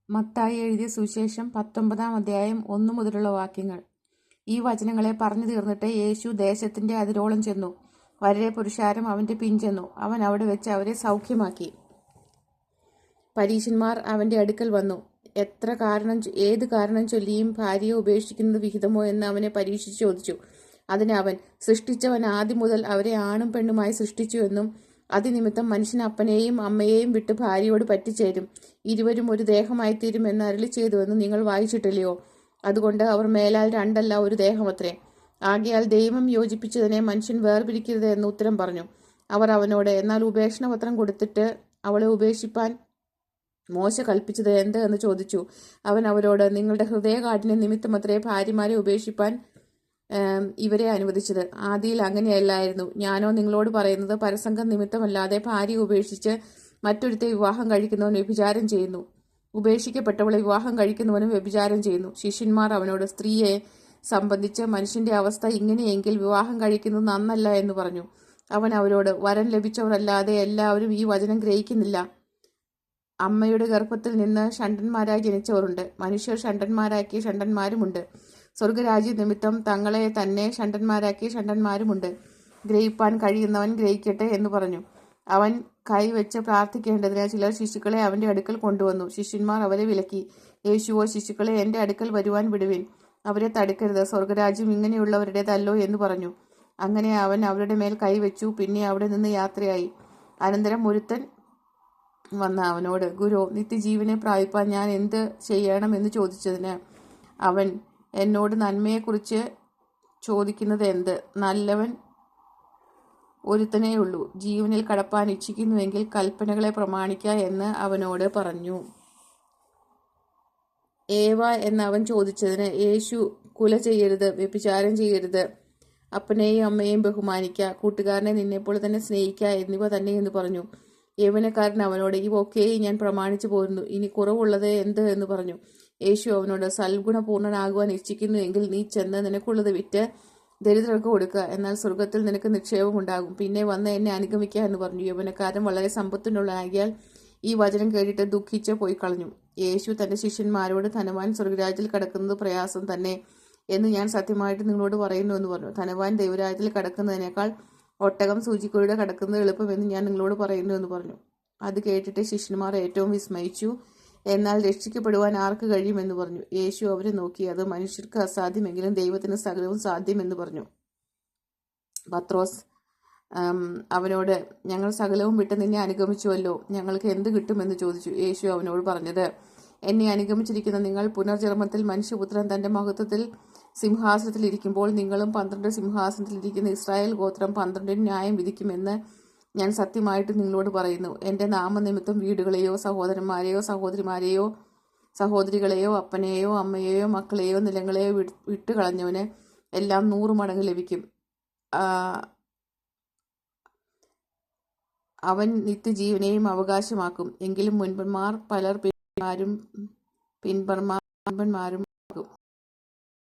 മത്തായി എഴുതിയ സുവിശേഷം 19-ാം അധ്യായം 1 മുതലുള്ള വാക്യങ്ങൾ. ഈ വചനങ്ങളെ പറഞ്ഞു തീർന്നിട്ട് യേശു ദേശത്തിന്റെ അതിരോളം ചെന്നു. വളരെ പുരുഷാരം അവന്റെ പിൻചെന്നു. അവൻ അവിടെ വെച്ച് അവരെ സൗഖ്യമാക്കി. പരീശന്മാർ അവന്റെ അടുക്കൽ വന്നു. ഏത് കാരണം ചൊല്ലിയും ഭാര്യയെ ഉപേക്ഷിക്കുന്നത് വിഹിതമോ എന്ന് അവനെ പരീക്ഷിച്ച് ചോദിച്ചു. അതിന് അവൻ, സൃഷ്ടിച്ചവൻ ആദ്യം മുതൽ അവരെ ആണും പെണ്ണുമായി സൃഷ്ടിച്ചു എന്നും അതിനിമിത്തം മനുഷ്യൻ അപ്പനെയും അമ്മയെയും വിട്ട് ഭാര്യയോട് പറ്റിച്ചേരും, ഇരുവരും ഒരു ദേഹമായിത്തീരും എന്ന് അരുളി ചെയ്തുവെന്ന് നിങ്ങൾ വായിച്ചിട്ടില്ലയോ? അതുകൊണ്ട് അവർ മേലാൽ രണ്ടല്ല ഒരു ദേഹമത്രേ. ആകയാൽ ദൈവം യോജിപ്പിച്ചതിനെ മനുഷ്യൻ വേർപിരിക്കരുത് എന്ന് ഉത്തരം പറഞ്ഞു. അവർ അവനോട്, എന്നാൽ ഉപേക്ഷണപത്രം കൊടുത്തിട്ട് അവളെ ഉപേക്ഷിപ്പാൻ മോശ കൽപ്പിച്ചത് എന്ത് എന്ന് ചോദിച്ചു. അവൻ അവരോട്, നിങ്ങളുടെ ഹൃദയകാഠിന്യ നിമിത്തമത്രേ ഭാര്യമാരെ ഉപേക്ഷിപ്പാൻ ഇവരെ അനുവദിച്ചത്. ആദിയിൽ അങ്ങനെയല്ലായിരുന്നു. ഞാനോ നിങ്ങളോട് പറയുന്നത്, പരസംഗം നിമിത്തമല്ലാതെ ഭാര്യ ഉപേക്ഷിച്ച് മറ്റൊരുത്തെ വിവാഹം കഴിക്കുന്നവൻ വ്യഭിചാരം ചെയ്യുന്നു, ഉപേക്ഷിക്കപ്പെട്ടവളെ വിവാഹം കഴിക്കുന്നവനും വ്യഭിചാരം ചെയ്യുന്നു. ശിഷ്യന്മാർ അവനോട്, സ്ത്രീയെ സംബന്ധിച്ച് മനുഷ്യന്റെ അവസ്ഥ ഇങ്ങനെയെങ്കിൽ വിവാഹം കഴിക്കുന്നത് നന്നല്ല എന്ന് പറഞ്ഞു. അവൻ അവരോട്, വരൻ ലഭിച്ചവരല്ലാതെ എല്ലാവരും ഈ വചനം ഗ്രഹിക്കുന്നില്ല. അമ്മയുടെ ഗർഭത്തിൽ നിന്ന് ഷണ്ഡന്മാരായി ജനിച്ചവരുണ്ട്, മനുഷ്യർ ഷണ്ഡന്മാരാക്കിയ ഷണ്ഡന്മാരുമുണ്ട്. സ്വർഗരാജ്യ നിമിത്തം തങ്ങളെ തന്നെ ഷണ്ഡന്മാരാക്കിയ ഷണ്ഡന്മാരുമുണ്ട്. ഗ്രഹിപ്പാൻ കഴിയുന്നവൻ ഗ്രഹിക്കട്ടെ എന്ന് പറഞ്ഞു. അവൻ കൈവച്ച് പ്രാർത്ഥിക്കേണ്ടതിന് ചിലർ ശിശുക്കളെ അവന്റെ അടുക്കൽ കൊണ്ടുവന്നു. ശിഷ്യന്മാർ അവരെ വിലക്കി. യേശുവോ, ശിശുക്കളെ എന്റെ അടുക്കൽ വരുവാൻ വിടുവിൻ, അവരെ തടുക്കരുത്, സ്വർഗരാജ്യം ഇങ്ങനെയുള്ളവരുടേതല്ലോ എന്ന് പറഞ്ഞു. അങ്ങനെ അവൻ അവരുടെ മേൽ കൈവച്ചു. പിന്നെ അവിടെ നിന്ന് യാത്രയായി. അനന്തരം ഒരുത്തൻ വന്ന അവനോട്, ഗുരു, നിത്യജീവനെ പ്രാപിപ്പാൻ ഞാൻ എന്ത് ചെയ്യണം എന്ന് ചോദിച്ചതിന് അവൻ, എന്നോട് നന്മയെക്കുറിച്ച് ചോദിക്കുന്നത് എന്ത്? നല്ലവൻ ഒരുത്തനേയുള്ളൂ. ജീവനിൽ കടപ്പാൻ ഇച്ഛിക്കുന്നുവെങ്കിൽ കൽപ്പനകളെ പ്രമാണിക്ക എന്ന് അവനോട് പറഞ്ഞു. ഏവ എന്ന് അവൻ ചോദിച്ചതിന് യേശു, കുല ചെയ്യരുത്, വ്യഭിചാരം ചെയ്യരുത്, അപ്പനെയും അമ്മയെയും ബഹുമാനിക്ക, കൂട്ടുകാരനെ നിന്നെപ്പോലെ തന്നെ സ്നേഹിക്ക എന്നിവ തന്നെ എന്ന് പറഞ്ഞു. യൗവനക്കാരൻ അവനോട്, ഇവയൊക്കെയും ഞാൻ പ്രമാണിച്ചു പോരുന്നു, ഇനി കുറവുള്ളത് എന്ത് എന്ന് പറഞ്ഞു. യേശു അവനോട്, സൽഗുണപൂർണനാകുവാൻ ഇച്ഛിക്കുന്നു എങ്കിൽ നീ ചെന്ന് നിനക്കുള്ളത് വിറ്റ് ദരിദ്രർക്ക് കൊടുക്കുക, എന്നാൽ സ്വർഗത്തിൽ നിനക്ക് നിക്ഷേപമുണ്ടാകും. പിന്നെ വന്ന് എന്നെ അനുഗമിക്കുക എന്ന് പറഞ്ഞു. യൗവനക്കാരൻ വളരെ സമ്പത്തിനുള്ളതാകിയാൽ ഈ വചനം കേട്ടിട്ട് ദുഃഖിച്ച് പോയി കളഞ്ഞു. യേശു തന്റെ ശിഷ്യന്മാരോട്, ധനവാൻ സ്വർഗരാജ്യത്തിൽ കടക്കുന്നത് പ്രയാസം തന്നെ എന്ന് ഞാൻ സത്യമായിട്ട് നിങ്ങളോട് പറയുന്നു എന്ന് പറഞ്ഞു. ധനവാൻ ദൈവരാജ്യത്തിൽ കടക്കുന്നതിനേക്കാൾ ഒട്ടകം സൂചിക്കുഴിയുടെ കടക്കുന്നത് എളുപ്പമെന്ന് ഞാൻ നിങ്ങളോട് പറയുന്നു എന്ന് പറഞ്ഞു. അത് കേട്ടിട്ട് ശിഷ്യന്മാർ ഏറ്റവും വിസ്മയിച്ചു. എന്നാൽ രക്ഷിക്കപ്പെടുവാൻ ആർക്ക് കഴിയുമെന്ന് പറഞ്ഞു. യേശു അവരെ നോക്കി, അത് മനുഷ്യർക്ക് അസാധ്യമെങ്കിലും ദൈവത്തിന് സകലവും സാധ്യമെന്ന് പറഞ്ഞു. പത്രോസ് അവനോട്, ഞങ്ങൾ സകലവും വിട്ട് നിന്നെ അനുഗമിച്ചുവല്ലോ, ഞങ്ങൾക്ക് എന്ത് കിട്ടുമെന്ന് ചോദിച്ചു. യേശു അവനോട് പറഞ്ഞത്, എന്നെ അനുഗമിച്ചിരിക്കുന്ന നിങ്ങൾ പുനർജന്മത്തിൽ മനുഷ്യപുത്രൻ തന്റെ മഹത്വത്തിൽ സിംഹാസനത്തിൽ ഇരിക്കുമ്പോൾ നിങ്ങളും 12 സിംഹാസനത്തിൽ ഇരിക്കുന്ന ഇസ്രായേൽ ഗോത്രം 12 ന്യായം വിധിക്കുമെന്ന് ഞാൻ സത്യമായിട്ട് നിങ്ങളോട് പറയുന്നു. എൻ്റെ നാമനിമിത്തം വീടുകളെയോ സഹോദരന്മാരെയോ സഹോദരികളെയോ അപ്പനെയോ അമ്മയെയോ മക്കളെയോ നിലങ്ങളെയോ വിട്ടുകളഞ്ഞവന് എല്ലാം 100 മടങ്ങ് ലഭിക്കും. അവൻ നിത്യജീവനെയും അവകാശമാക്കും. എങ്കിലും മുൻപന്മാർ പലർ പിൻപന്മാരും